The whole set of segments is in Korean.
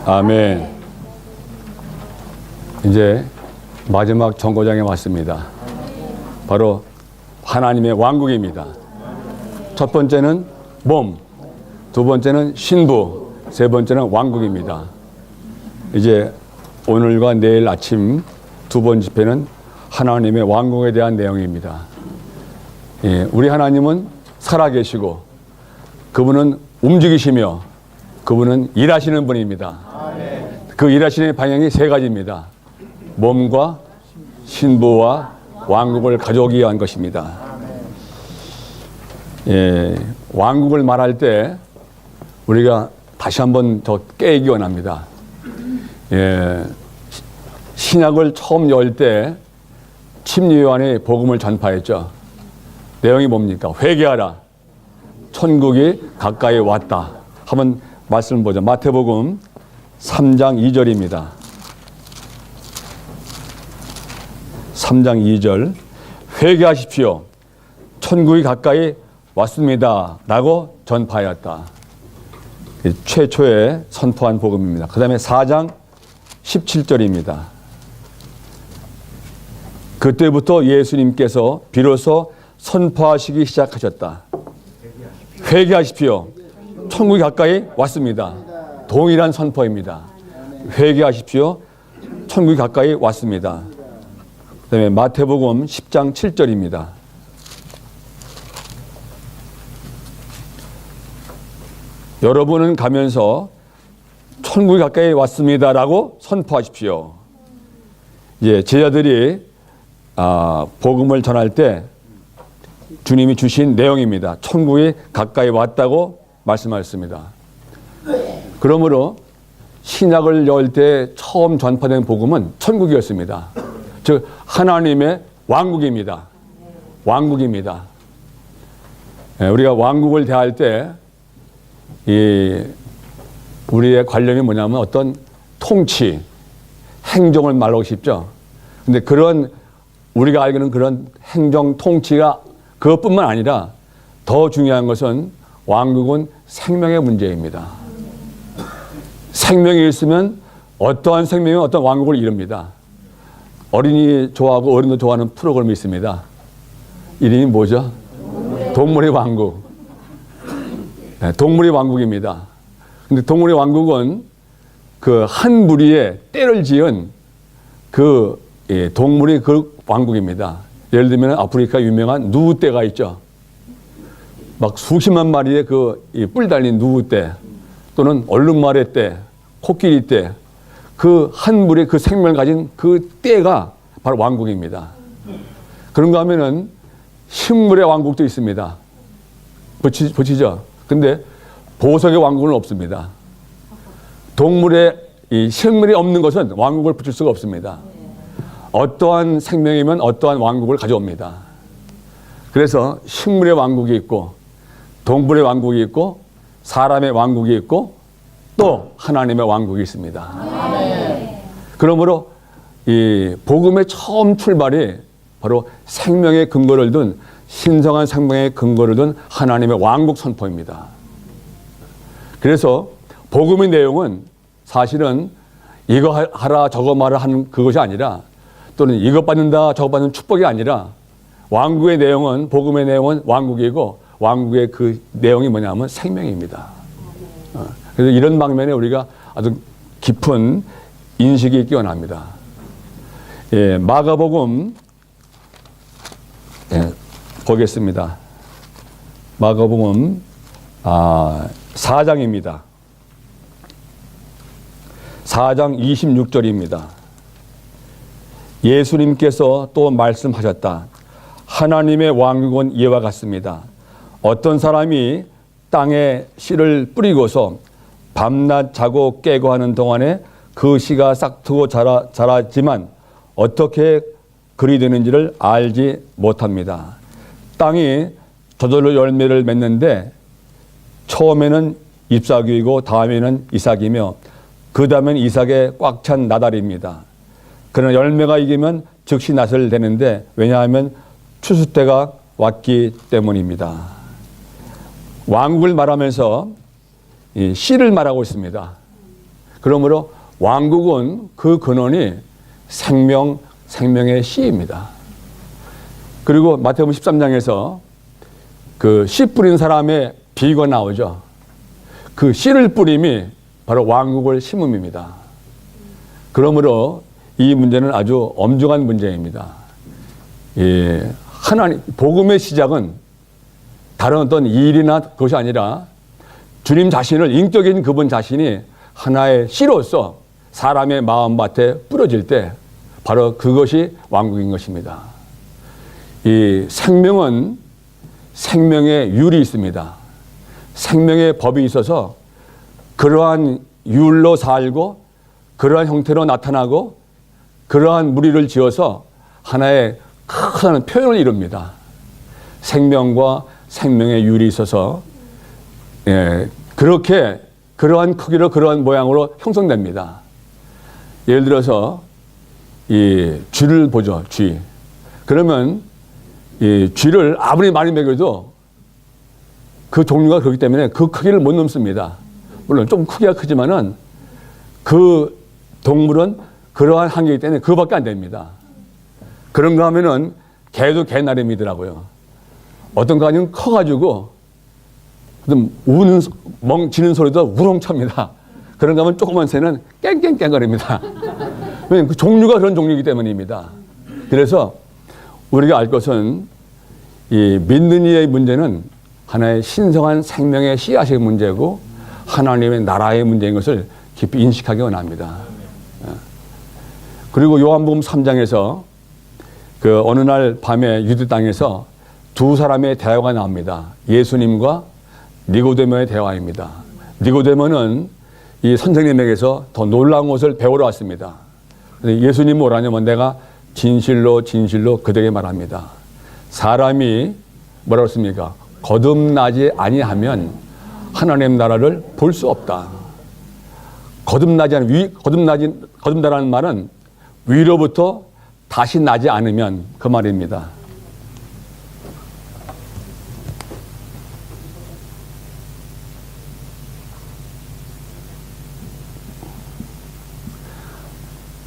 아멘. 이제 마지막 정거장에 왔습니다. 바로 하나님의 왕국입니다. 첫 번째는 몸, 두 번째는 신부, 세 번째는 왕국입니다. 이제 오늘과 내일 아침 두 번 집회는 하나님의 왕국에 대한 내용입니다. 예, 우리 하나님은 살아계시고 그분은 움직이시며 그분은 일하시는 분입니다. 그 일하시는 방향이 세 가지입니다. 몸과 신부와 왕국을 가져오기 위한 것입니다. 예, 왕국을 말할 때 우리가 다시 한번 더 깨기 원합니다. 예, 신약을 처음 열 때 침례 요한이 복음을 전파했죠. 내용이 뭡니까? 회개하라. 천국이 가까이 왔다. 한번 말씀 보자. 마태복음 3장 2절입니다. 3장 2절. 회개하십시오. 천국이 가까이 왔습니다. 라고 전파하였다. 최초에 선포한 복음입니다. 그 다음에 4장 17절입니다. 그때부터 예수님께서 비로소 선포하시기 시작하셨다. 회개하십시오. 천국이 가까이 왔습니다. 동일한 선포입니다. 회개하십시오. 천국이 가까이 왔습니다. 그 다음에 마태복음 10장 7절입니다. 여러분은 가면서 천국이 가까이 왔습니다라고 선포하십시오. 이제 제자들이 복음을 전할 때 주님이 주신 내용입니다. 천국이 가까이 왔다고 말씀하셨습니다. 그러므로 신약을 열 때 처음 전파된 복음은 천국이었습니다. 즉 하나님의 왕국입니다. 왕국입니다. 우리가 왕국을 대할 때 우리의 관념이 뭐냐면 어떤 통치, 행정을 말하고 싶죠. 근데 그런 우리가 알기는 그런 행정 통치가 그것뿐만 아니라 더 중요한 것은 왕국은 생명의 문제입니다. 생명이 있으면 어떠한 생명이 어떤 왕국을 이룹니다. 어린이 좋아하고 어른도 좋아하는 프로그램이 있습니다. 이름이 뭐죠? 동물의 왕국. 네, 동물의 왕국입니다. 근데 동물의 왕국은 그 한 무리에 떼를 지은 동물의 그 왕국입니다. 예를 들면 아프리카 유명한 누우떼가 있죠. 막 수십만 마리의 뿔 달린 누우떼 또는 얼룩말의 떼, 코끼리 떼, 그 한 무리의 그 생명을 가진 그 떼가 바로 왕국입니다. 그런가 하면은 식물의 왕국도 있습니다. 보시죠. 근데 보석의 왕국은 없습니다. 동물의 이 식물이 없는 것은 왕국을 붙일 수가 없습니다. 어떠한 생명이면 어떠한 왕국을 가져옵니다. 그래서 식물의 왕국이 있고 동물의 왕국이 있고 사람의 왕국이 있고 또 하나님의 왕국이 있습니다. 그러므로 이 복음의 처음 출발이 바로 생명의 근거를 둔 신성한 생명의 근거를 둔 하나님의 왕국 선포입니다. 그래서 복음의 내용은 사실은 이거 하라 저거 말아 하는 그것이 아니라 또는 이것 받는다 저것 받는 축복이 아니라 왕국의 내용은 복음의 내용은 왕국이고 왕국의 그 내용이 뭐냐면 생명입니다. 그래서 이런 방면에 우리가 아주 깊은 인식이 있기 원합니다. 예, 마가복음 보겠습니다. 마가복음 4장입니다. 4장 26절입니다. 예수님께서 또 말씀하셨다. 하나님의 왕국은 이와 같습니다. 어떤 사람이 땅에 씨를 뿌리고서 밤낮 자고 깨고 하는 동안에 그 씨가 싹트고 자라지만 어떻게 그리 되는지를 알지 못합니다. 땅이 저절로 열매를 맺는데 처음에는 잎사귀이고 다음에는 이삭이며 그 다음엔 이삭에 꽉 찬 나달입니다. 그러나 열매가 익으면 즉시 낫을 되는데 왜냐하면 추수 때가 왔기 때문입니다. 왕국을 말하면서 이 씨를 말하고 있습니다. 그러므로 왕국은 그 근원이 생명의 씨입니다. 그리고 마태복음 13장에서 그 씨 뿌린 사람의 비유가 나오죠. 그 씨를 뿌림이 바로 왕국을 심음입니다. 그러므로 이 문제는 아주 엄중한 문제입니다. 하나님, 복음의 시작은 다른 어떤 일이나 그것이 아니라 주님 자신을, 인격인 그분 자신이 하나의 씨로서 사람의 마음밭에 뿌려질 때 바로 그것이 왕국인 것입니다. 이 생명은 생명의 율이 있습니다. 생명의 법이 있어서 그러한 율로 살고 그러한 형태로 나타나고 그러한 무리를 지어서 하나의 큰 표현을 이룹니다. 생명과 생명의 율이 있어서 그렇게 그러한 크기로 그러한 모양으로 형성됩니다. 예를 들어서 이 쥐를 보죠. 쥐. 그러면 이 쥐를 아무리 많이 먹여도 그 종류가 그렇기 때문에 그 크기를 못 넘습니다. 물론 좀 크기가 크지만은 그 동물은 그러한 한계이기 때문에 그거밖에 안 됩니다. 그런가 하면은 개도 개 나름이더라고요. 어떤 가지는 커가지고 우는 멍치는 소리도 우렁찹니다. 그런가 하면 조그만 새는 깽깽깽거립니다. 왜냐하면 그 종류가 그런 종류이기 때문입니다. 그래서 우리가 알 것은 이 믿는 이의 문제는 하나의 신성한 생명의 씨앗의 문제고 하나님의 나라의 문제인 것을 깊이 인식하기 원합니다. 그리고 요한복음 3장에서 그 어느 날 밤에 유대 땅에서 두 사람의 대화가 나옵니다. 예수님과 니고데모의 대화입니다. 니고데모는 이 선생님에게서 더 놀라운 것을 배우러 왔습니다. 예수님 뭐라냐면 내가 진실로 진실로 그들에게 말합니다. 사람이 뭐라고 했습니까? 거듭나지 아니하면 하나님 나라를 볼 수 없다. 거듭나라는 말은 위로부터 다시 나지 않으면 그 말입니다.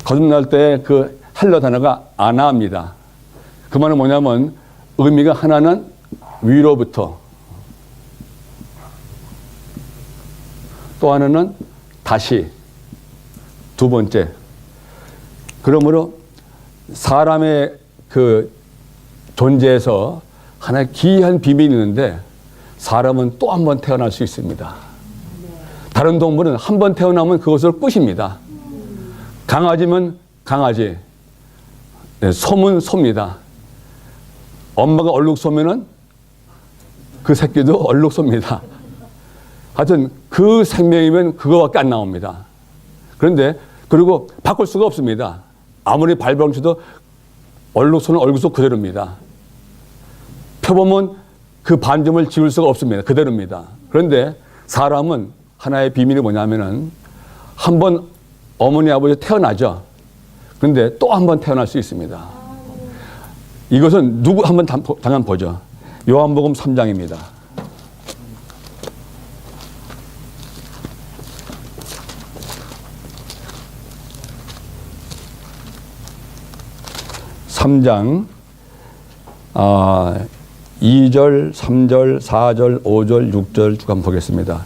거듭날 때 그 헬러 단어가 아나입니다. 그 말은 뭐냐면 의미가 하나는 위로부터 또 하나는 다시 두 번째. 그러므로 사람의 그 존재에서 하나의 기이한 비밀이 있는데 사람은 또 한 번 태어날 수 있습니다. 다른 동물은 한 번 태어나면 그것을 끝입니다. 강아지면 강아지, 소면 소입니다. 엄마가 얼룩소면은 그 새끼도 얼룩소입니다. 하여튼 그 생명이면 그거밖에 안 나옵니다. 그런데 그리고 바꿀 수가 없습니다. 아무리 발버둥쳐도 얼룩소는 얼룩소 그대로입니다. 표범은 그 반점을 지울 수가 없습니다. 그대로입니다. 그런데 사람은 하나의 비밀이 뭐냐면은 한 번 어머니 아버지 태어나죠. 그런데 또 한 번 태어날 수 있습니다. 이것은 누구 한번 잠깐 보죠. 요한복음 3장입니다. (3장) 2절, 3절, 4절, 5절, 6절 쭉 한번 보겠습니다.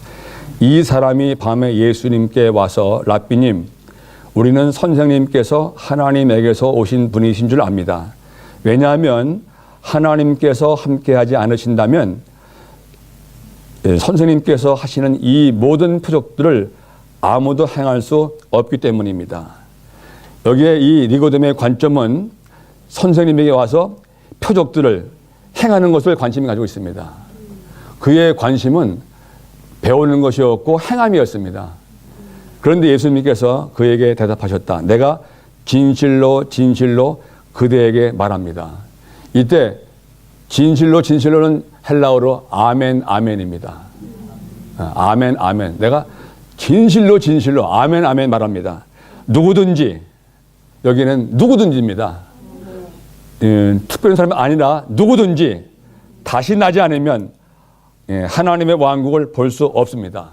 이 사람이 밤에 예수님께 와서 랍비님, 우리는 선생님께서 하나님에게서 오신 분이신 줄 압니다. 왜냐하면 하나님께서 함께하지 않으신다면 선생님께서 하시는 이 모든 표적들을 아무도 행할 수 없기 때문입니다. 여기에 이 니고데모의 관점은 선생님에게 와서 표적들을 행하는 것을 관심이 가지고 있습니다. 그의 관심은 배우는 것이었고 행함이었습니다. 그런데 예수님께서 그에게 대답하셨다. 내가 진실로 진실로 그대에게 말합니다. 이때 진실로 진실로는 헬라어로 아멘 아멘입니다. 아멘 아멘. 내가 진실로 진실로 아멘 아멘 말합니다. 누구든지 여기는 누구든지입니다. 특별한 사람이 아니라 누구든지 다시 나지 않으면 하나님의 왕국을 볼 수 없습니다.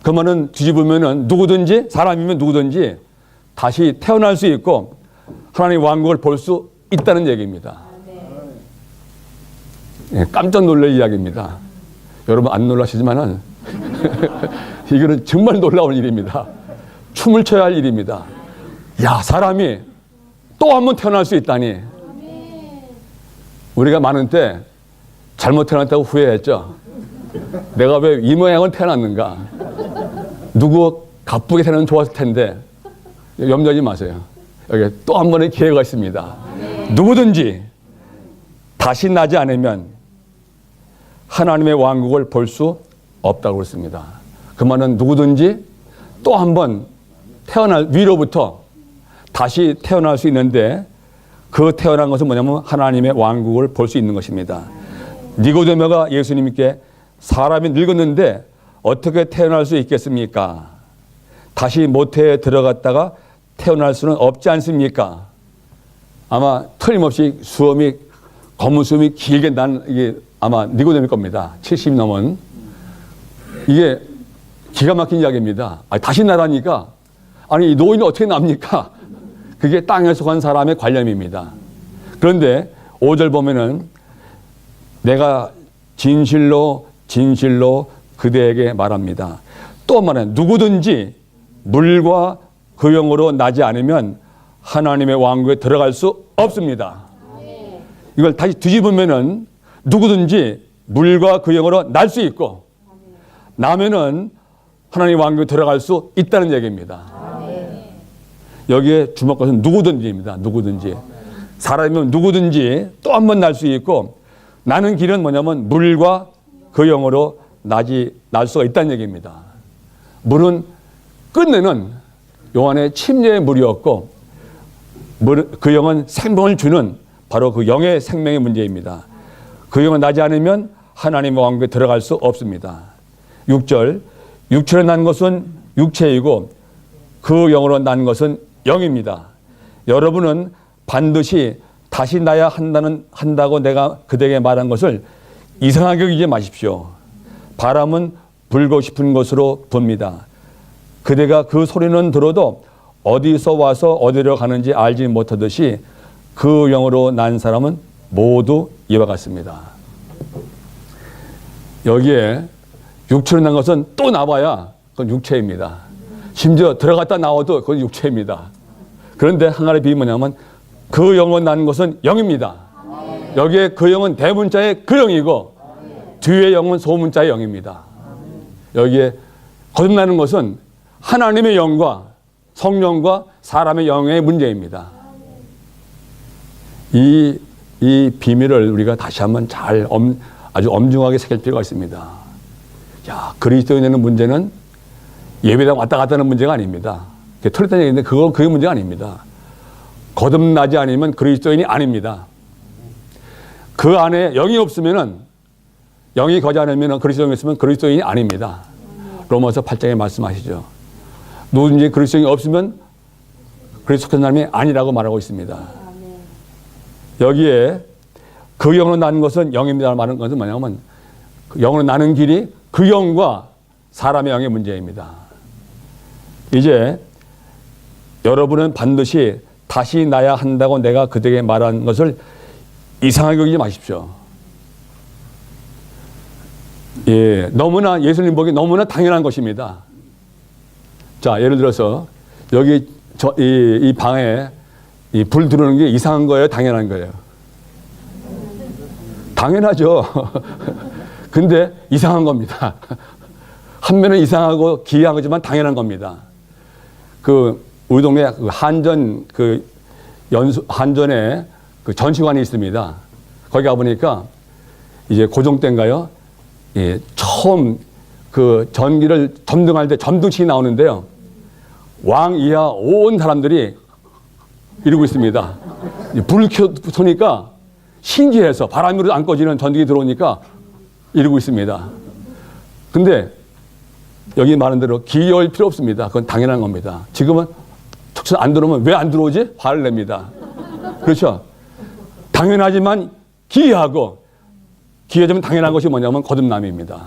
그 말은 뒤집으면은 누구든지, 사람이면 누구든지 다시 태어날 수 있고 하나님의 왕국을 볼 수 있다는 얘기입니다. 깜짝 놀랄 이야기입니다. 여러분 안 놀라시지만은 이거는 정말 놀라운 일입니다. 춤을 춰야 할 일입니다. 야, 사람이 또 한 번 태어날 수 있다니. 우리가 많은 때 잘못 태어났다고 후회했죠. 내가 왜 이 모양을 태어났는가. 누구 가쁘게 태어나면 좋았을 텐데. 염려하지 마세요. 여기 또 한 번의 기회가 있습니다. 누구든지 다시 나지 않으면 하나님의 왕국을 볼 수 없다고 그랬습니다. 그 말은 누구든지 또 한 번 위로부터 다시 태어날 수 있는데 그 태어난 것은 뭐냐면 하나님의 왕국을 볼 수 있는 것입니다. 니고데모가 예수님께 사람이 늙었는데 어떻게 태어날 수 있겠습니까? 다시 모태에 들어갔다가 태어날 수는 없지 않습니까? 아마 틀림없이 검은 수염이 길게 난 이게 아마 니고데모일 겁니다. 70 넘은. 이게 기가 막힌 이야기입니다. 다시 나라니까 아니 이 노인이 어떻게 납니까? 그게 땅에 속한 사람의 관념입니다. 그런데 5절 보면은 내가 진실로 그대에게 말합니다. 또 말해 누구든지 물과 그 영으로 나지 않으면 하나님의 왕국에 들어갈 수 없습니다. 이걸 다시 뒤집으면은 누구든지 물과 그 영으로 날 수 있고 나면은 하나님의 왕국에 들어갈 수 있다는 얘기입니다. 여기에 주목것은 누구든지입니다. 누구든지. 사람이면 누구든지 또 한 번 날 수 있고 나는 길은 뭐냐면 물과 그 영으로 날 수가 있다는 얘기입니다. 물은 끝내는 요한의 침례의 물이었고 그 영은 생명을 주는 바로 그 영의 생명의 문제입니다. 그 영은 나지 않으면 하나님의 왕국에 들어갈 수 없습니다. 6절 육체로 난 것은 육체이고 그 영으로 난 것은 영입니다. 여러분은 반드시 다시 나야 한다고 내가 그대에게 말한 것을 이상하게 여기지 마십시오. 바람은 불고 싶은 것으로 봅니다. 그대가 그 소리는 들어도 어디서 와서 어디로 가는지 알지 못하듯이 그 영으로 난 사람은 모두 이와 같습니다. 여기에 육체로 난 것은 또 나와야 그건 육체입니다. 심지어 들어갔다 나와도 그건 육체입니다. 그런데 한 가지 비밀이 뭐냐면 그 영으로 난 것은 영입니다. 여기에 그 영은 대문자의 그 영이고 뒤에 영은 소문자의 영입니다. 여기에 거듭나는 것은 하나님의 영과 성령과 사람의 영의 문제입니다. 이 비밀을 우리가 다시 한번 아주 엄중하게 새길 필요가 있습니다. 야, 그리스도인의 문제는 예배당 왔다 갔다 하는 문제가 아닙니다. 틀렸다는 얘기인데 그게 문제가 아닙니다. 거듭나지 않으면 그리스도인이 아닙니다. 그 안에 영이 없으면은 영이 거지 않으면 그리스도인이 있으면 그리스도인이 아닙니다. 로마서 8장에 말씀하시죠. 누구든지 그리스도인이 없으면 그리스도 속한 사람이 아니라고 말하고 있습니다. 여기에 그 영으로 나는 것은 영입니다 말하는 것은 뭐냐면 그 영으로 나는 길이 그 영과 사람의 영의 문제입니다. 이제 여러분은 반드시 다시 나야 한다고 내가 그대에게 말한 것을 이상하게 여기지 마십시오. 예, 너무나 예수님 보기 너무나 당연한 것입니다. 자, 예를 들어서 여기 이 방에 이 불 들어오는 게 이상한 거예요, 당연한 거예요? 당연하죠. 근데 이상한 겁니다. 한면은 이상하고 기이한 거지만 당연한 겁니다. 우리 동네 한전에 그 전시관이 있습니다. 거기 가보니까 이제 고종 때인가요? 예, 처음 그 전기를 점등할 때 점등식이 나오는데요. 왕 이하 온 사람들이 이러고 있습니다. 불을 켜니까 신기해서 바람으로 안 꺼지는 전등이 들어오니까 이러고 있습니다. 근데 여기 말한 대로 기여할 필요 없습니다. 그건 당연한 겁니다. 지금은 안 들어오면 왜 안 들어오지? 화를 냅니다. 그렇죠? 당연하지만 기이하고 기이하지만 당연한 것이 뭐냐면 거듭남입니다.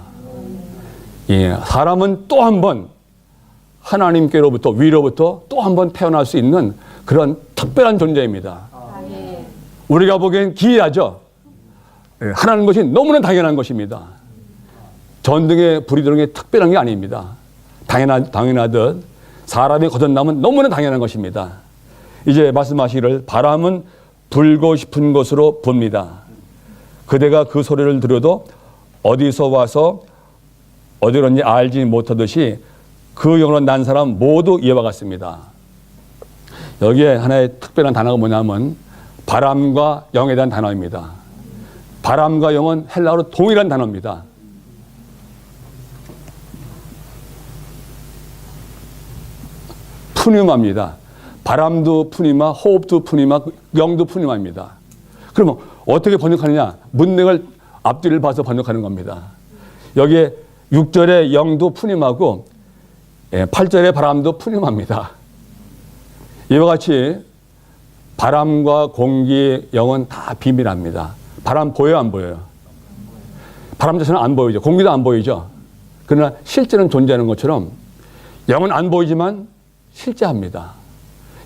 예, 사람은 또 한 번 하나님께로부터 위로부터 또 한 번 태어날 수 있는 그런 특별한 존재입니다. 우리가 보기엔 기이하죠. 예, 하나님 것이 너무나 당연한 것입니다. 전등에 불이 들어오는 게 특별한 게 아닙니다. 당연하듯 사람이 거듭남은 너무나 당연한 것입니다. 이제 말씀하시기를 바람은 불고 싶은 것으로 봅니다. 그대가 그 소리를 들어도 어디서 와서 어디로 왔는지 알지 못하듯이 그 영으로 난 사람 모두 이와 같습니다. 여기에 하나의 특별한 단어가 뭐냐면 바람과 영에 대한 단어입니다. 바람과 영은 헬라어로 동일한 단어입니다. 푸뉴마입니다. 바람도 푸니마, 호흡도 푸니마, 영도 푸니마입니다. 그러면 어떻게 번역하느냐? 문맥을 앞뒤를 봐서 번역하는 겁니다. 여기에 6절의 영도 푸니마고 8절의 바람도 푸니마입니다. 이와 같이 바람과 공기, 영은 다 비밀합니다. 바람 보여요, 안 보여요? 바람 자체는 안 보이죠. 공기도 안 보이죠. 그러나 실제는 존재하는 것처럼 영은 안 보이지만 실제합니다.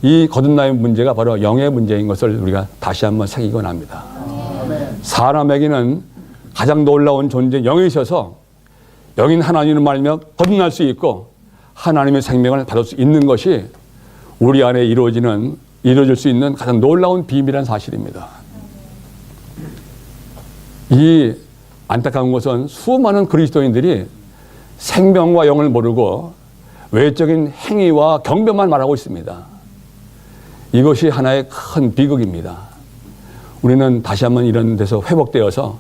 이 거듭남의 문제가 바로 영의 문제인 것을 우리가 다시 한번 새기곤 합니다. 사람에게는 가장 놀라운 존재 영이 있어서 영인 하나님을 말하며 거듭날 수 있고 하나님의 생명을 받을 수 있는 것이 우리 안에 이루어질 수 있는 가장 놀라운 비밀한 사실입니다. 이 안타까운 것은 수많은 그리스도인들이 생명과 영을 모르고 외적인 행위와 경배만 말하고 있습니다. 이것이 하나의 큰 비극입니다. 우리는 다시 한번 이런 데서 회복되어서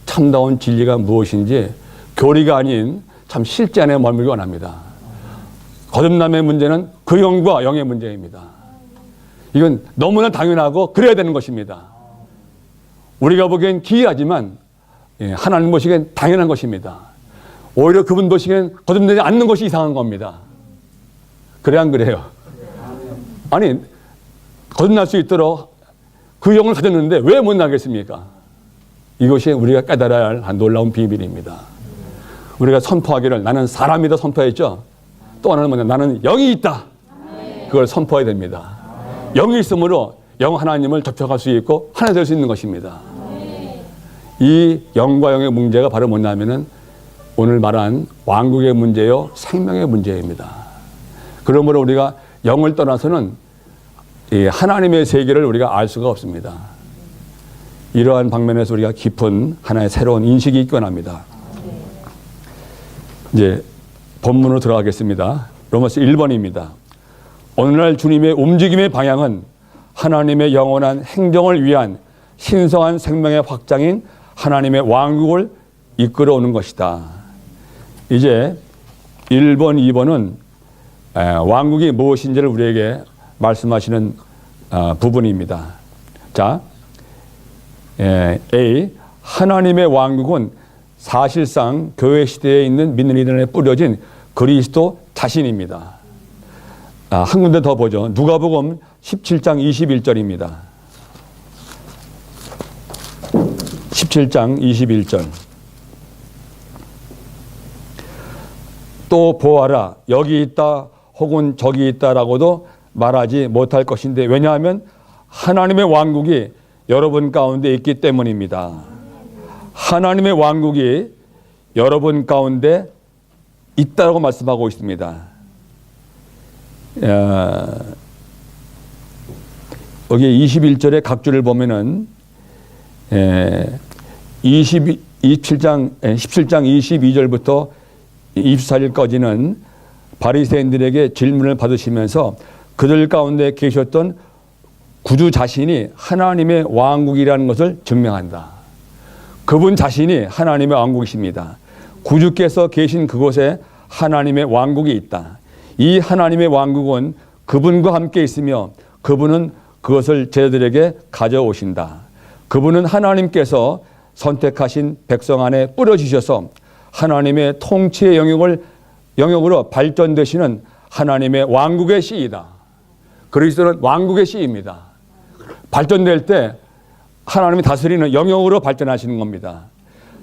참다운 진리가 무엇인지 교리가 아닌 참 실제 안에 머물기 원합니다. 거듭남의 문제는 그 영과 영의 문제입니다. 이건 너무나 당연하고 그래야 되는 것입니다. 우리가 보기엔 기이하지만 하나님 보시기엔 당연한 것입니다. 오히려 그분 보시기엔 거듭나지 않는 것이 이상한 겁니다. 그래 안 그래요? 아니 거듭날 수 있도록 그 영을 가졌는데 왜 못 나겠습니까? 이것이 우리가 깨달아야 할 놀라운 비밀입니다. 우리가 선포하기를 나는 사람이다 선포했죠. 또 하나는 뭐냐? 나는 영이 있다. 그걸 선포해야 됩니다. 영이 있으므로 영 하나님을 접촉할 수 있고 하나 될 수 있는 것입니다. 이 영과 영의 문제가 바로 뭐냐면은 오늘 말한 왕국의 문제요 생명의 문제입니다. 그러므로 우리가 영을 떠나서는 이 하나님의 세계를 우리가 알 수가 없습니다. 이러한 방면에서 우리가 깊은 하나의 새로운 인식이 있곤 합니다. 이제 본문으로 들어가겠습니다. 로마서 1번입니다. 오늘날 주님의 움직임의 방향은 하나님의 영원한 행정을 위한 신성한 생명의 확장인 하나님의 왕국을 이끌어오는 것이다. 이제 1번, 2번은 왕국이 무엇인지를 우리에게 말씀하시는 부분입니다. 자, A. 하나님의 왕국은 사실상 교회 시대에 있는 믿는 이들에 뿌려진 그리스도 자신입니다. 한 군데 더 보죠. 누가복음 17장 21절입니다. 17장 21절. 또 보아라 여기 있다 혹은 저기 있다라고도 말하지 못할 것인데 왜냐하면 하나님의 왕국이 여러분 가운데 있기 때문입니다. 하나님의 왕국이 여러분 가운데 있다고 말씀하고 있습니다. 여기 21절의 각주를 보면은 17장 22절부터 24절까지는 바리새인들에게 질문을 받으시면서 그들 가운데 계셨던 구주 자신이 하나님의 왕국이라는 것을 증명한다. 그분 자신이 하나님의 왕국이십니다. 구주께서 계신 그곳에 하나님의 왕국이 있다. 이 하나님의 왕국은 그분과 함께 있으며 그분은 그것을 제자들에게 가져오신다. 그분은 하나님께서 선택하신 백성 안에 뿌려주셔서 하나님의 통치의 영역으로 발전되시는 하나님의 왕국의 씨이다. 그리스도는 왕국의 씨입니다. 발전될 때 하나님이 다스리는 영역으로 발전하시는 겁니다.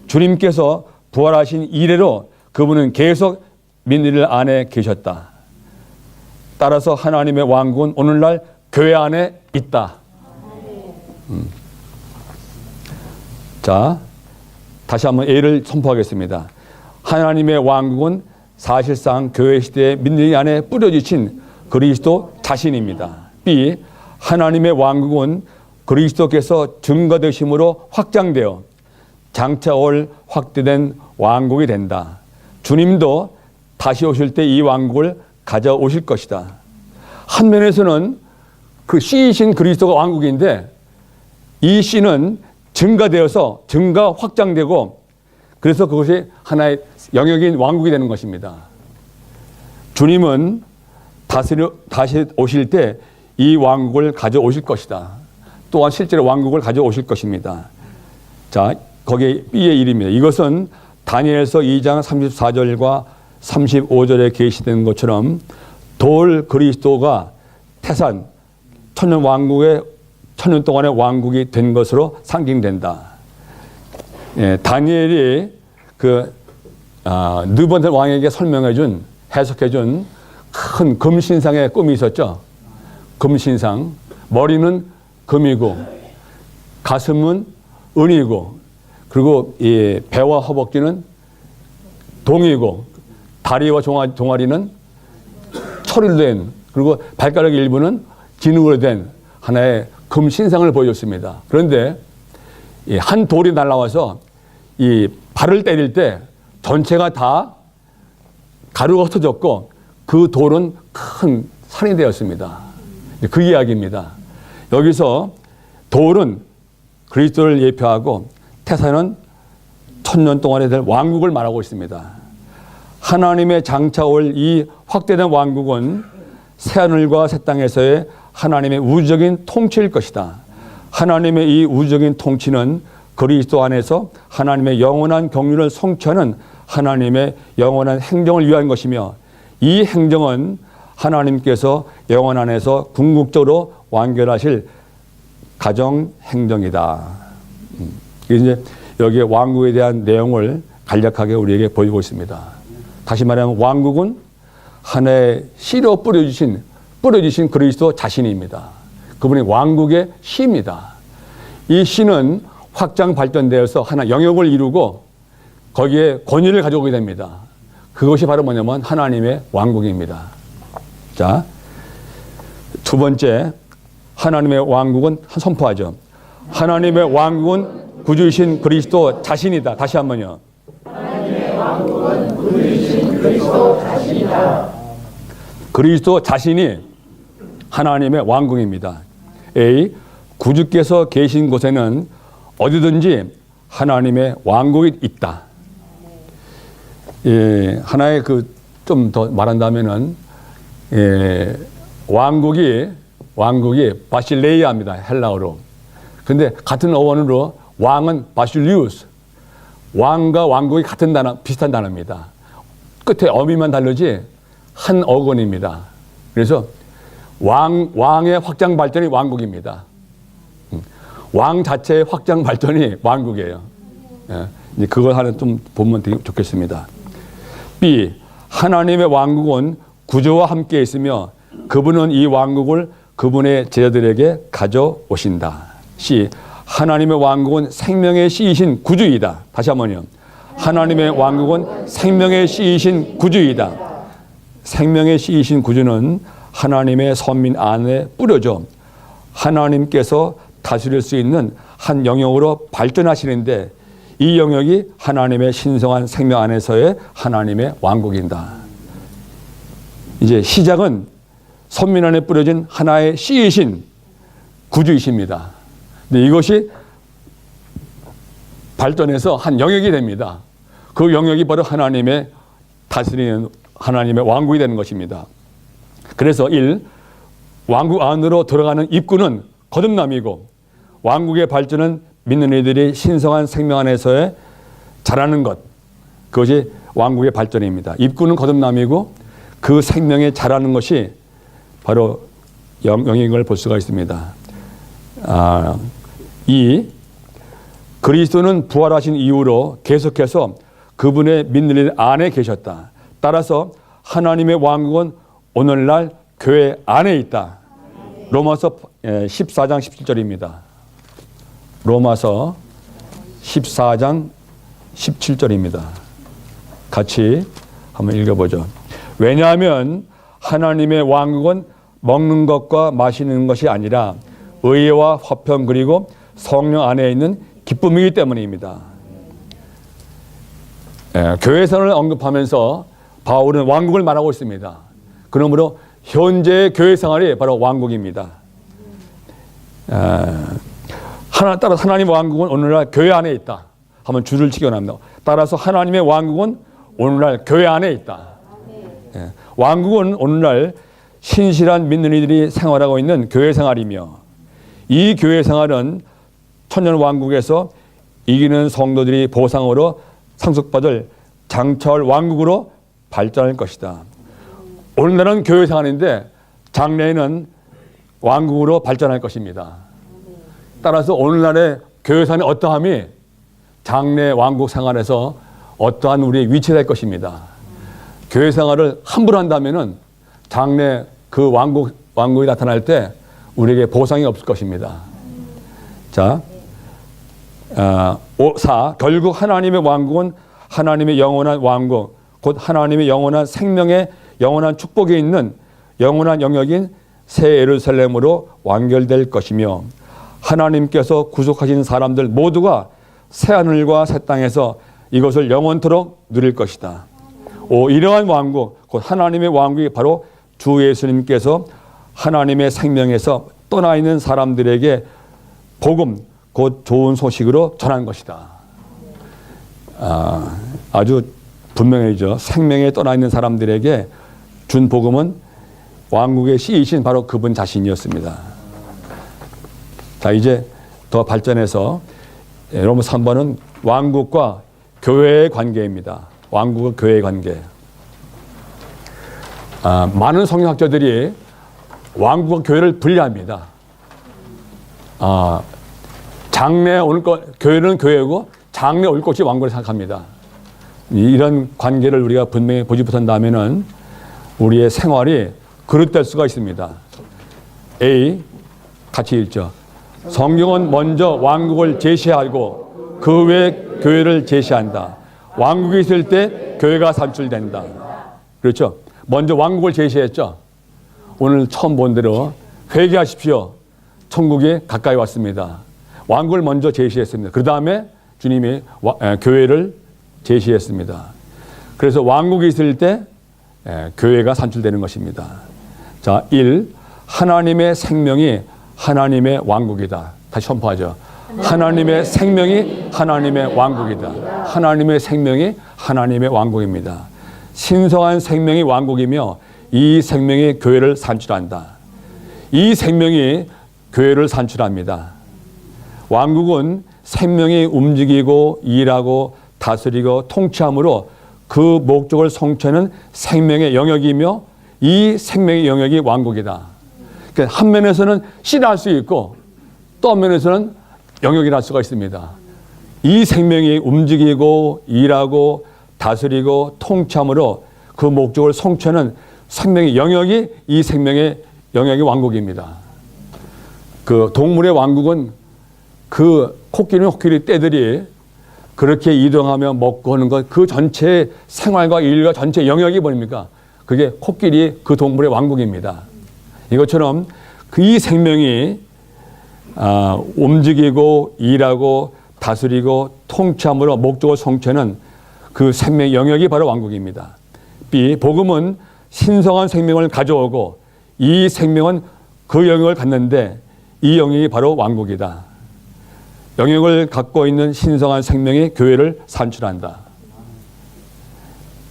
주님께서 부활하신 이래로 그분은 계속 민들 안에 계셨다. 따라서 하나님의 왕국은 오늘날 교회 안에 있다. 자, 다시 한번 A를 선포하겠습니다. 하나님의 왕국은 사실상 교회 시대의 민들 안에 뿌려지신 그리스도 자신입니다. B, 하나님의 왕국은 그리스도께서 증거되심으로 확장되어 장차 올 확대된 왕국이 된다. 주님도 다시 오실 때 이 왕국을 가져오실 것이다. 한 면에서는 그 씨이신 그리스도가 왕국인데 이 씨는 증가되어서 증가 확장되고 그래서 그것이 하나의 영역인 왕국이 되는 것입니다. 주님은 다시 오실 때 이 왕국을 가져오실 것이다. 또한 실제로 왕국을 가져오실 것입니다. 자, 거기에 B의 일입니다. 이것은 다니엘서 2장 34절과 35절에 계시된 것처럼 돌 그리스도가 태산 천년 왕국의 천년 동안의 왕국이 된 것으로 상징된다. 예, 다니엘이 느부갓네살 왕에게 설명해준 해석해준 큰 금신상의 꿈이 있었죠. 금신상. 머리는 금이고 가슴은 은이고 그리고 이 배와 허벅지는 동이고 다리와 종아리는 철로 된 그리고 발가락 일부는 진흙으로 된 하나의 금신상을 보여줬습니다. 그런데 한 돌이 날아와서 이 발을 때릴 때 전체가 다 가루가 흩어졌고 그 돌은 큰 산이 되었습니다. 그 이야기입니다. 여기서 돌은 그리스도를 예표하고 태산은 천년 동안에 될 왕국을 말하고 있습니다. 하나님의 장차 올 이 확대된 왕국은 새하늘과 새 땅에서의 하나님의 우주적인 통치일 것이다. 하나님의 이 우주적인 통치는 그리스도 안에서 하나님의 영원한 경륜을 성취하는 하나님의 영원한 행정을 위한 것이며 이 행정은 하나님께서 영원 안에서 궁극적으로 완결하실 가정 행정이다. 이제 여기에 왕국에 대한 내용을 간략하게 우리에게 보이고 있습니다. 다시 말하면 왕국은 하나의 씨로 뿌려주신 그리스도 자신입니다. 그분이 왕국의 씨입니다. 이 씨는 확장 발전되어서 하나 영역을 이루고 거기에 권위를 가져오게 됩니다. 그것이 바로 뭐냐면 하나님의 왕국입니다. 자, 두 번째, 하나님의 왕국은 선포하죠. 하나님의 왕국은 구주이신 그리스도 자신이다. 다시 한번요. 하나님의 왕국은 구주이신 그리스도 자신이다. 그리스도 자신이 하나님의 왕국입니다. A, 구주께서 계신 곳에는 어디든지 하나님의 왕국이 있다. 예, 하나의 좀 더 말한다면은 왕국이 바실레이아입니다. 헬라어로. 근데 같은 어원으로 왕은 바실리우스. 왕과 왕국이 같은 단어, 비슷한 단어입니다. 끝에 어미만 다르지 한 어원입니다. 그래서 왕의 확장 발전이 왕국입니다. 왕 자체의 확장 발전이 왕국이에요. 예, 그걸 하나 좀 보면 되게 좋겠습니다. B, 하나님의 왕국은 구주와 함께 있으며 그분은 이 왕국을 그분의 제자들에게 가져오신다. C, 하나님의 왕국은 생명의 씨이신 구주이다. 다시 한번요. 하나님의 왕국은 생명의 씨이신 구주이다. 생명의 씨이신 구주는 하나님의 선민 안에 뿌려져 하나님께서 다스릴 수 있는 한 영역으로 발전하시는데 이 영역이 하나님의 신성한 생명 안에서의 하나님의 왕국이다. 이제 시작은 선민 안에 뿌려진 하나의 씨이신 구주이십니다. 근데 이것이 발전해서 한 영역이 됩니다. 그 영역이 바로 하나님의 다스리는 하나님의 왕국이 되는 것입니다. 그래서 1. 왕국 안으로 들어가는 입구는 거듭남이고 왕국의 발전은 믿는 이들이 신성한 생명 안에서의 자라는 것. 그것이 왕국의 발전입니다. 입구는 거듭남이고 그 생명에 자라는 것이 바로 영역인 걸 볼 수가 있습니다. 2. 그리스도는 부활하신 이후로 계속해서 그분의 믿는 일 안에 계셨다. 따라서 하나님의 왕국은 오늘날 교회 안에 있다. 로마서 14장 17절입니다. 로마서 14장 17절입니다. 같이 한번 읽어보죠. 왜냐하면 하나님의 왕국은 먹는 것과 마시는 것이 아니라 의와 화평 그리고 성령 안에 있는 기쁨이기 때문입니다. 교회선을 언급하면서 바울은 왕국을 말하고 있습니다. 그러므로 현재의 교회 생활이 바로 왕국입니다. 따라서 하나님의 왕국은 오늘날 교회 안에 있다. 한번 줄을 치겨납니다. 따라서 하나님의 왕국은 오늘날 교회 안에 있다. 왕국은 오늘날 신실한 믿는 이들이 생활하고 있는 교회 생활이며 이 교회 생활은 천년 왕국에서 이기는 성도들이 보상으로 상속받을 장차올 왕국으로 발전할 것이다. 오늘날은 교회 생활인데 장래에는 왕국으로 발전할 것입니다. 따라서 오늘날의 교회 생활의 어떠함이 장래 왕국 생활에서 어떠한 우리의 위치가 될 것입니다. 교회 생활을 함부로 한다면은 장래 그 왕국이 나타날 때 우리에게 보상이 없을 것입니다. 자, 4. 결국 하나님의 왕국은 하나님의 영원한 왕국, 곧 하나님의 영원한 생명의 영원한 축복이 있는 영원한 영역인 새 예루살렘으로 완결될 것이며 하나님께서 구속하신 사람들 모두가 새 하늘과 새 땅에서 이것을 영원토록 누릴 것이다. 5. 이러한 왕국, 곧 하나님의 왕국이 바로 주 예수님께서 하나님의 생명에서 떠나 있는 사람들에게 복음, 곧 좋은 소식으로 전한 것이다. 아주 분명해져. 생명에 떠나 있는 사람들에게 준 복음은 왕국의 씨이신 바로 그분 자신이었습니다. 자, 이제 더 발전해서 로마 3번은 왕국과 교회의 관계입니다. 왕국과 교회의 관계. 많은 성경학자들이 왕국과 교회를 분리합니다. 장래 올 것, 교회는 교회고 장래 올 것이 왕국을 생각합니다. 이런 관계를 우리가 분명히 보지 못한다면은 우리의 생활이 그릇될 수가 있습니다. A, 같이 읽죠. 성경은 먼저 왕국을 제시하고 그 외에 교회를 제시한다. 왕국이 있을 때 교회가 산출된다. 그렇죠? 먼저 왕국을 제시했죠. 오늘 처음 본 대로 회개하십시오. 천국이 가까이 왔습니다. 왕국을 먼저 제시했습니다. 그 다음에 주님이 교회를 제시했습니다. 그래서 왕국이 있을 때 교회가 산출되는 것입니다. 자, 1. 하나님의 생명이 하나님의 왕국이다. 다시 선포하죠. 하나님의 생명이 하나님의 왕국이다. 하나님의 생명이 하나님의 왕국입니다. 신성한 생명이 왕국이며 이 생명이 교회를 산출한다. 이 생명이 교회를 산출합니다. 왕국은 생명이 움직이고 일하고 다스리고 통치함으로 그 목적을 성취하는 생명의 영역이며 이 생명의 영역이 왕국이다. 그러니까 한 면에서는 씨를 수 있고 또 한 면에서는 영역이라 할 수가 있습니다. 이 생명이 움직이고 일하고 다스리고 통치함으로 그 목적을 성취하는 생명의 영역이 이 생명의 영역이 왕국입니다. 그 동물의 왕국은 그 코끼리 떼들이 그렇게 이동하며 먹고 하는 것, 그 전체 생활과 일과 전체 영역이 뭡니까? 그게 코끼리 그 동물의 왕국입니다. 이것처럼 그 이 생명이 움직이고 일하고 다스리고 통치함으로 목적을 성취하는 그 생명의 영역이 바로 왕국입니다. B. 복음은 신성한 생명을 가져오고 이 생명은 그 영역을 갖는데 이 영역이 바로 왕국이다. 영역을 갖고 있는 신성한 생명이 교회를 산출한다.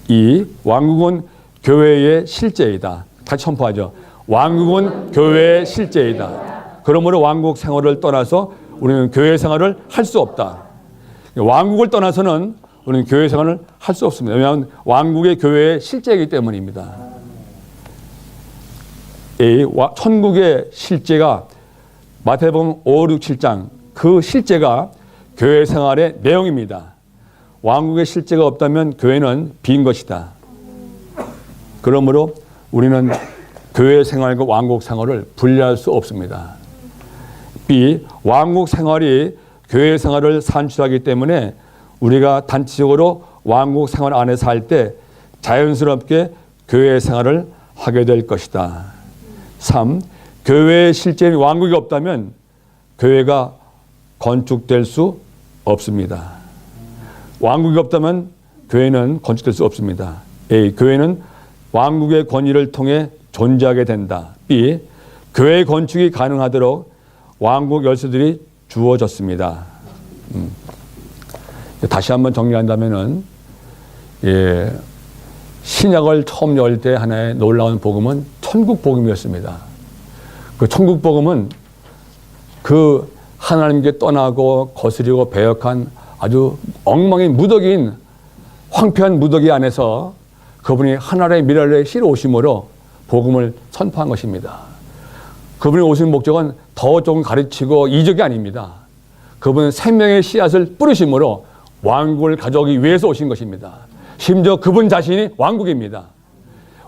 2. 왕국은 교회의 실제이다. 같이 선포하죠. 왕국은 교회의 실제이다. 그러므로 왕국 생활을 떠나서 우리는 교회 생활을 할 수 없다. 왕국을 떠나서는 우리는 교회 생활을 할 수 없습니다. 왜냐하면 왕국의 교회의 실제이기 때문입니다. 천국의 실제가 마태복음 5, 6, 7장 그 실제가 교회 생활의 내용입니다. 왕국의 실제가 없다면 교회는 빈 것이다. 그러므로 우리는 교회 생활과 왕국 생활을 분리할 수 없습니다. B. 왕국 생활이 교회 생활을 산출하기 때문에 우리가 단체적으로 왕국 생활 안에서 할 때 자연스럽게 교회 생활을 하게 될 것이다. 3. 교회의 실제 왕국이 없다면 교회가 건축될 수 없습니다. 왕국이 없다면 교회는 건축될 수 없습니다. A. 교회는 왕국의 권위를 통해 존재하게 된다. B. 교회 건축이 가능하도록 왕국 열쇠들이 주어졌습니다. 다시 한번 정리한다면은 신약을 처음 열 때 하나의 놀라운 복음은 천국 복음이었습니다. 그 천국 복음은 그 하나님께 떠나고 거스리고 배역한 아주 엉망인 무덕인 황폐한 무더기 안에서 그분이 하나님의 미랄의 씨로 오심으로 복음을 선포한 것입니다. 그분이 오신 목적은 더 좋은 가르치고 이적이 아닙니다. 그분은 생명의 씨앗을 뿌리심으로 왕국을 가져오기 위해서 오신 것입니다. 심지어 그분 자신이 왕국입니다.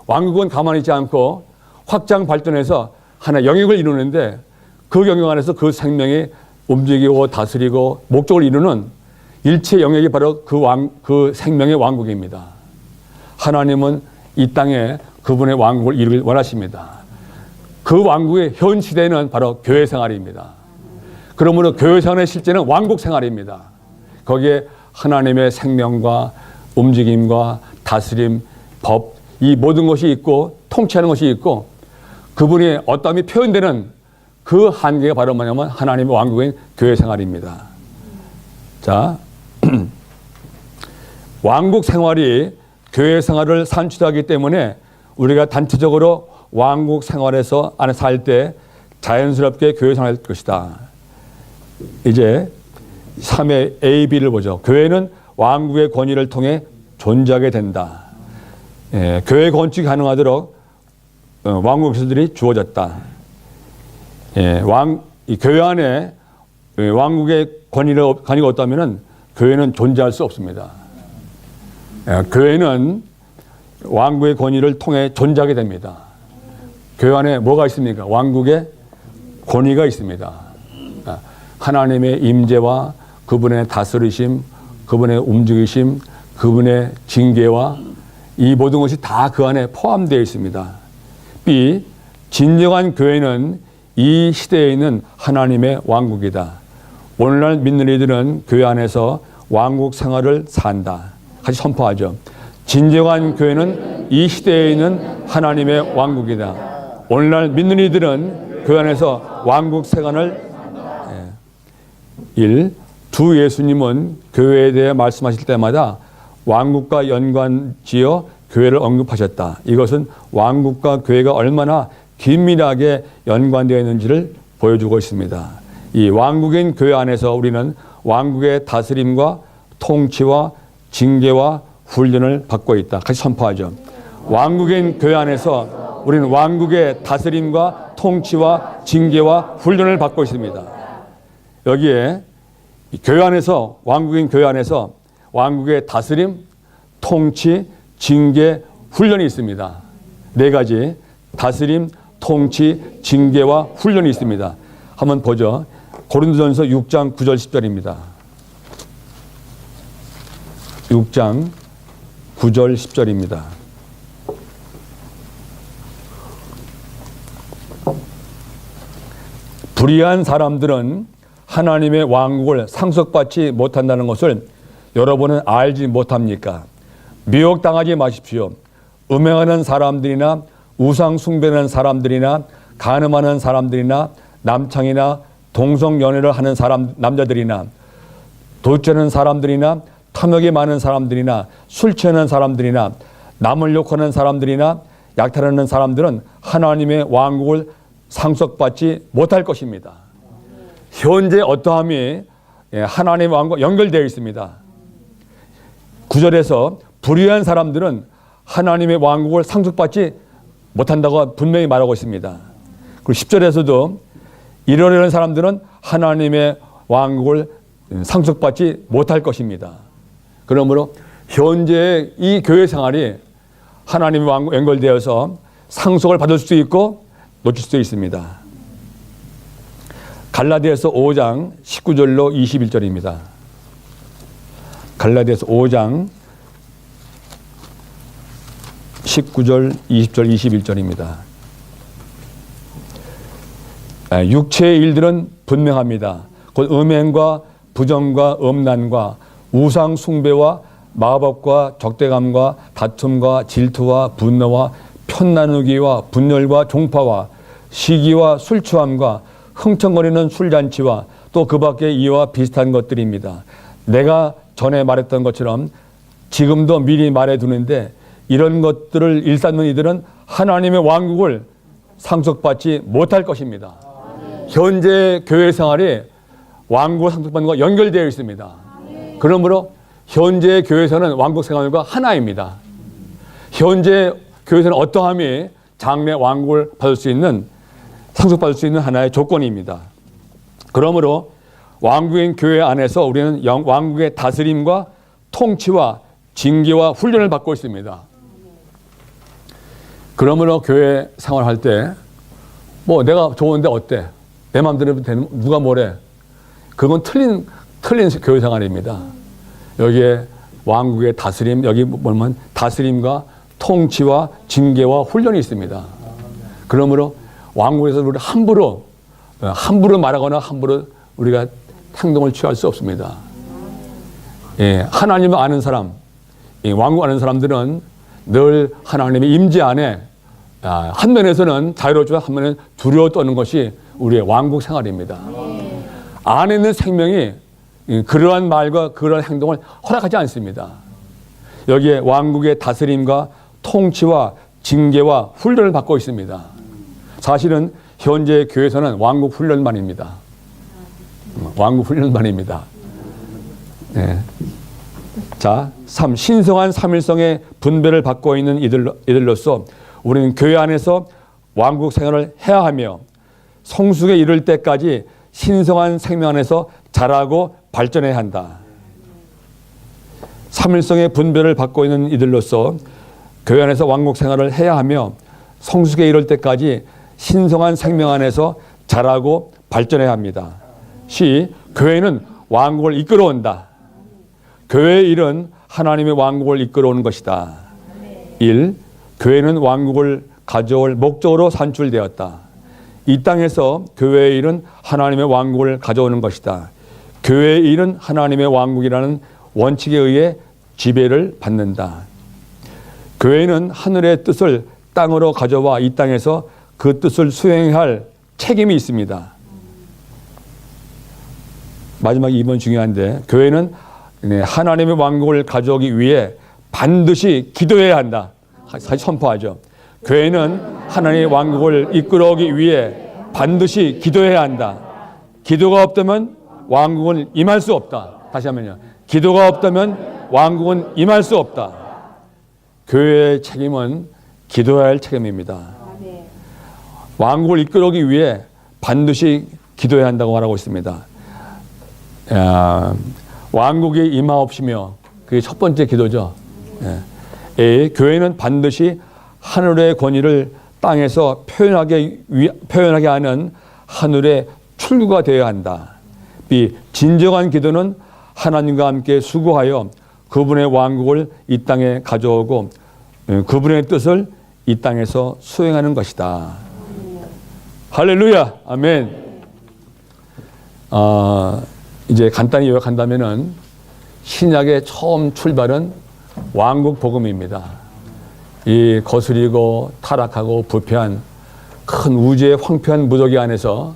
왕국은 가만히 있지 않고 확장 발전해서 하나의 영역을 이루는데 그 영역 안에서 그 생명이 움직이고 다스리고 목적을 이루는 일체 영역이 바로 그 생명의 왕국입니다. 하나님은 이 땅에 그분의 왕국을 이루길 원하십니다. 그 왕국의 현 시대는 바로 교회 생활입니다. 그러므로 교회 생활의 실제는 왕국 생활입니다. 거기에 하나님의 생명과 움직임과 다스림, 법, 이 모든 것이 있고 통치하는 것이 있고 그분의 어떠함이 표현되는 그 한계가 바로 뭐냐면 하나님의 왕국인 교회 생활입니다. 자, 왕국 생활이 교회 생활을 산출하기 때문에 우리가 단체적으로 왕국 생활에서 안에 살 때 자연스럽게 교회 생활할 것이다. 이제 3의 A, B를 보죠. 교회는 왕국의 권위를 통해 존재하게 된다. 교회 건축이 가능하도록 왕국 기술들이 주어졌다. 이 교회 안에 왕국의 권위가 없다면 교회는 존재할 수 없습니다. 교회는 왕국의 권위를 통해 존재하게 됩니다. 교회 안에 뭐가 있습니까? 왕국의 권위가 있습니다. 하나님의 임재와 그분의 다스리심, 그분의 움직이심, 그분의 징계와 이 모든 것이 다 그 안에 포함되어 있습니다. B. 진정한 교회는 이 시대에 있는 하나님의 왕국이다. 오늘날 믿는 이들은 교회 안에서 왕국 생활을 산다. 같이 선포하죠. 진정한 교회는 이 시대에 있는 하나님의 왕국이다. 오늘날 믿는 이들은 교회 안에서 왕국 생활을 1. 주 예수님은 교회에 대해 말씀하실 때마다 왕국과 연관지어 교회를 언급하셨다. 이것은 왕국과 교회가 얼마나 긴밀하게 연관되어 있는지를 보여주고 있습니다. 이 왕국인 교회 안에서 우리는 왕국의 다스림과 통치와 징계와 훈련을 받고 있다. 같이 선포하죠. 왕국인 교회 안에서 우리는 왕국의 다스림과 통치와 징계와 훈련을 받고 있습니다. 여기에 교회 안에서 왕국인 교회 안에서 왕국의 다스림, 통치, 징계, 훈련이 있습니다. 4가지 다스림, 통치, 징계와 훈련이 있습니다. 한번 보죠. 고린도전서 6장 9절 10절입니다. 6장 9절 10절입니다. 불의한 사람들은 하나님의 왕국을 상속받지 못한다는 것을 여러분은 알지 못합니까? 미혹당하지 마십시오. 음행하는 사람들이나 우상 숭배하는 사람들이나 간음하는 사람들이나 남창이나 동성연애를 하는 남자들이나 도둑질하는 사람들이나 탐욕이 많은 사람들이나 술 취하는 사람들이나 남을 욕하는 사람들이나 약탈하는 사람들은 하나님의 왕국을 상속받지 못할 것입니다. 현재 어떠함이 하나님의 왕국과 연결되어 있습니다. 9절에서 불의한 사람들은 하나님의 왕국을 상속받지 못한다고 분명히 말하고 있습니다. 그리고 10절에서도 이러려는 사람들은 하나님의 왕국을 상속받지 못할 것입니다. 그러므로 현재 이 교회 생활이 하나님의 왕국 연결되어서 상속을 받을 수도 있고 놓칠 수도 있습니다. 갈라디아서 5장 19절로 21절입니다. 갈라디아서 5장 19절, 20절, 21절입니다. 육체의 일들은 분명합니다. 곧 음행과 부정과 음란과 우상 숭배와 마법과 적대감과 다툼과 질투와 분노와 편나누기와 분열과 종파와 시기와 술 취함과 흥청거리는 술잔치와 또 그 밖에 이와 비슷한 것들입니다. 내가 전에 말했던 것처럼 지금도 미리 말해두는데 이런 것들을 일삼는 이들은 하나님의 왕국을 상속받지 못할 것입니다. 현재 교회 생활이 왕국을 상속받는 것과 연결되어 있습니다. 그러므로 현재 교회에서는 왕국 생활과 하나입니다. 현재 교회에서는 어떠함이 장래 왕국을 받을 수 있는, 상속받을 수 있는 하나의 조건입니다. 그러므로 왕국인 교회 안에서 우리는 왕국의 다스림과 통치와 징계와 훈련을 받고 있습니다. 그러므로 교회 생활할 때 뭐 내가 좋은데 어때? 내 마음대로 되는, 누가 뭐래? 그건 틀린 교회 생활입니다. 여기에 왕국의 다스림, 여기 보면 다스림과 통치와 징계와 훈련이 있습니다. 그러므로 왕국에서 우리 함부로 말하거나 함부로 우리가 행동을 취할 수 없습니다. 예, 하나님을 아는 사람, 왕국 아는 사람들은 늘 하나님의 임재 안에 한 면에서는 자유롭지만 한 면에는 두려워 떠는 것이 우리의 왕국 생활입니다. 안에 있는 생명이 그러한 말과 그러한 행동을 허락하지 않습니다. 여기에 왕국의 다스림과 통치와 징계와 훈련을 받고 있습니다. 사실은 현재 교회에서는 왕국 훈련만입니다. 왕국 훈련만입니다. 네. 자, 3. 신성한 삼일성의 분배를 받고 있는 이들로서 우리는 교회 안에서 왕국 생활을 해야 하며 성숙에 이를 때까지 신성한 생명 안에서 자라고 발전해야 한다. 삼일성의 분배를 받고 있는 이들로서 교회 안에서 왕국 생활을 해야 하며 성숙에 이를 때까지 신성한 생명 안에서 자라고 발전해야 합니다. 교회는 왕국을 이끌어온다. 교회의 일은 하나님의 왕국을 이끌어오는 것이다. 1. 교회는 왕국을 가져올 목적으로 산출되었다. 이 땅에서 교회의 일은 하나님의 왕국을 가져오는 것이다. 교회의 일은 하나님의 왕국이라는 원칙에 의해 지배를 받는다. 교회는 하늘의 뜻을 땅으로 가져와 이 땅에서 그 뜻을 수행할 책임이 있습니다. 마지막 2번 중요한데, 교회는 하나님의 왕국을 가져오기 위해 반드시 기도해야 한다. 다시 선포하죠. 교회는 하나님의 왕국을 이끌어오기 위해 반드시 기도해야 한다. 기도가 없다면 왕국은 임할 수 없다. 다시 한번요. 기도가 없다면 왕국은 임할 수 없다. 교회의 책임은 기도해야 할 책임입니다. 왕국을 이끌어오기 위해 반드시 기도해야 한다고 말하고 있습니다. 왕국이 임하옵시며, 그게 첫 번째 기도죠. 교회는 반드시 하늘의 권위를 땅에서 표현하게 하는 하늘의 출구가 되어야 한다. B. 진정한 기도는 하나님과 함께 수고하여 그분의 왕국을 이 땅에 가져오고 그분의 뜻을 이 땅에서 수행하는 것이다. 할렐루야. 아멘. 이제 간단히 요약한다면은 신약의 처음 출발은 왕국 복음입니다. 이 거스리고 타락하고 부패한 큰 우주의 황폐한 무더기 안에서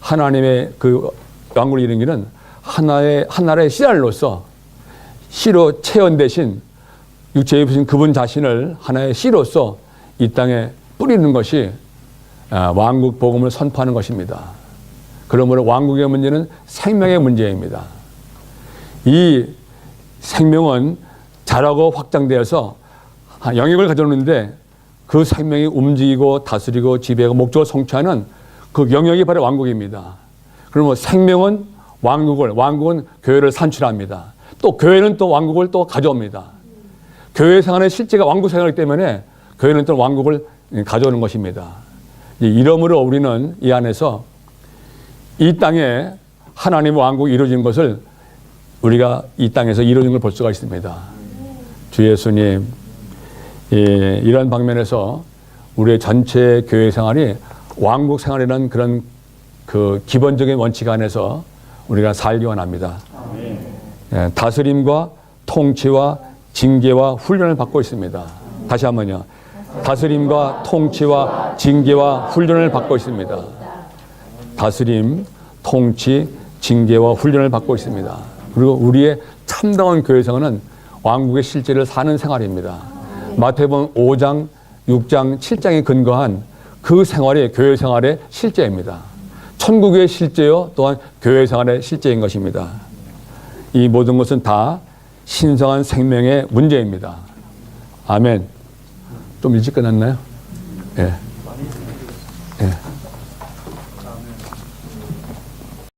하나님의 그 왕국을 이루기는 하나의 씨알로서 씨로 체현되신 육체에 입으신 그분 자신을 하나의 씨로서 이 땅에 뿌리는 것이 왕국 복음을 선포하는 것입니다. 그러므로 왕국의 문제는 생명의 문제입니다. 이 생명은 자라고 확장되어서 영역을 가져오는데 그 생명이 움직이고 다스리고 지배하고 목적을 성취하는 그 영역이 바로 왕국입니다. 그러면 생명은 왕국은 교회를 산출합니다. 또 교회는 또 왕국을 또 가져옵니다. 교회 생활의 실제가 왕국 생활이기 때문에 교회는 또 왕국을 가져오는 것입니다. 이러므로 우리는 이 안에서 이 땅에 하나님의 왕국이 이루어진 것을 우리가 이 땅에서 이루어진 걸 볼 수가 있습니다. 주 예수님, 이런 방면에서 우리의 전체 교회 생활이 왕국 생활이라는 그런 그 기본적인 원칙 안에서 우리가 살기 원합니다. 다스림과 통치와 징계와 훈련을 받고 있습니다. 다시 한번요. 다스림과 통치와 징계와 훈련을 받고 있습니다. 다스림, 통치, 징계와 훈련을 받고 있습니다. 그리고 우리의 참다운 교회 생활은 왕국의 실제를 사는 생활입니다. 마태복음 5장, 6장, 7장에 근거한 그 생활이 교회 생활의 실제입니다. 천국의 실제요, 또한 교회 생활의 실제인 것입니다. 이 모든 것은 다 신성한 생명의 문제입니다. 아멘. 좀 일찍 끝났나요? 예.